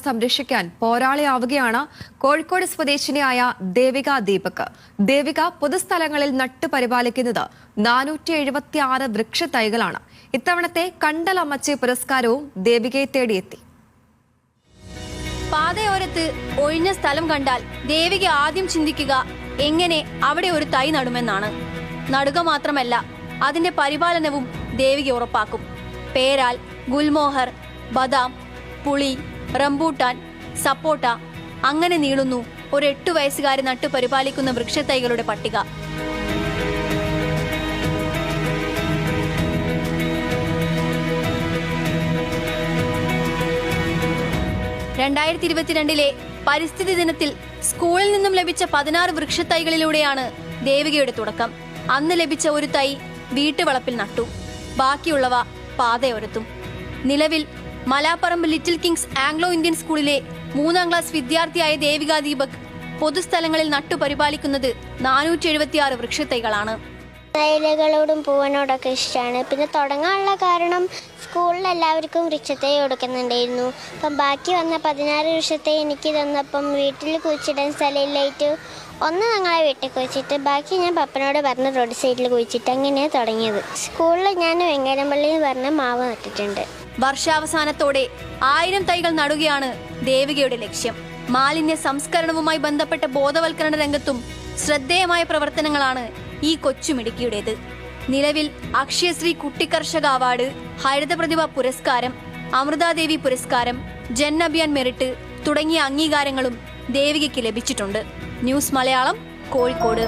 സംരക്ഷിക്കാൻ പോരാളിയാവുകയാണ് കോഴിക്കോട് സ്വദേശിനിയായ ദേവിക ദീപക്. ദേവിക പൊതുസ്ഥലങ്ങളിൽ നട്ടുപരിപാലിക്കുന്നത് 476 വൃക്ഷത്തൈകളാണ്. ഇത്തവണത്തെ കണ്ടലമ്മച്ചി പുരസ്കാരവും ദേവികയെ തേടിയെത്തി. പാതയോരത്ത് ഒഴിഞ്ഞ സ്ഥലം കണ്ടാൽ ദേവിക ആദ്യം ചിന്തിക്കുക എങ്ങനെ അവിടെ ഒരു തൈ നടുമെന്നാണ്. നടുക മാത്രമല്ല, അതിന്റെ പരിപാലനവും ദേവിക ഉറപ്പാക്കും. പേരാൽ, ഗുൽമോഹർ, ബദാം, പുളി, റംബൂട്ടാൻ, സപ്പോട്ട അങ്ങനെ നീളുന്നു ഒരു 8 വയസ്സുകാരി നട്ടു പരിപാലിക്കുന്ന വൃക്ഷത്തൈകളുടെ പട്ടിക. 2022 പരിസ്ഥിതി ദിനത്തിൽ സ്കൂളിൽ നിന്നും ലഭിച്ച 16 വൃക്ഷത്തൈകളിലൂടെയാണ് ദേവികയുടെ തുടക്കം. അന്ന് ലഭിച്ച ഒരു തൈ വീട്ടുവളപ്പിൽ നട്ടു, ബാക്കിയുള്ളവ പാതയോരത്തും. നിലവിൽ Malaparamba little Kings Anglo Indian സ്കൂളിലെ 3ാം ക്ലാസ് വിദ്യാർത്ഥിയായ ദേവിക ദീപക് പൊതുസ്ഥലങ്ങളിൽ നട്ടു പരിപാലിക്കുന്നത് 476 വൃക്ഷത്തൈകളാണ്. ഇലകളോടും പൂവനോടൊക്കെ ഇഷ്ടമാണ്. പിന്നെ തുടങ്ങാനുള്ള കാരണം സ്കൂളിൽ എല്ലാവർക്കും വൃക്ഷത്തൈ കൊടുക്കുന്നുണ്ടായിരുന്നു. അപ്പം ബാക്കി വന്ന 16 വൃക്ഷത്തൈ എനിക്ക് തന്നപ്പം വീട്ടിൽ കുഴിച്ചിടാൻ സ്ഥലമില്ലായിട്ട് ഒന്ന് ഞങ്ങളെ വീട്ടിൽ കുഴിച്ചിട്ട് ബാക്കി ഞാൻ പപ്പനോട് പറഞ്ഞ് റോഡ് സൈഡിൽ കുഴിച്ചിട്ട് അങ്ങനെയാണ് തുടങ്ങിയത്. സ്കൂളിൽ ഞാൻ വെങ്കരമ്പള്ളി എന്ന് പറഞ്ഞ മാവ് നട്ടിട്ടുണ്ട്. വർഷാവസാനത്തോടെ 1000 തൈകൾ നടുകയാണ് ദേവികയുടെ ലക്ഷ്യം. മാലിന്യ സംസ്കരണവുമായി ബന്ധപ്പെട്ട ബോധവൽക്കരണ രംഗത്തും ശ്രദ്ധേയമായ പ്രവർത്തനങ്ങളാണ് ഈ കൊച്ചുമിടുക്കിയുടേത്. നിലവിൽ അക്ഷയശ്രീ കുട്ടിക്കർഷക അവാർഡ്, ഹരിതപ്രതിഭ പുരസ്കാരം, അമൃതാദേവി പുരസ്കാരം, ജൻ അഭിയാൻ മെറിറ്റ് തുടങ്ങിയ അംഗീകാരങ്ങളും ദേവികയ്ക്ക് ലഭിച്ചിട്ടുണ്ട്. ന്യൂസ് മലയാളം, കോഴിക്കോട്.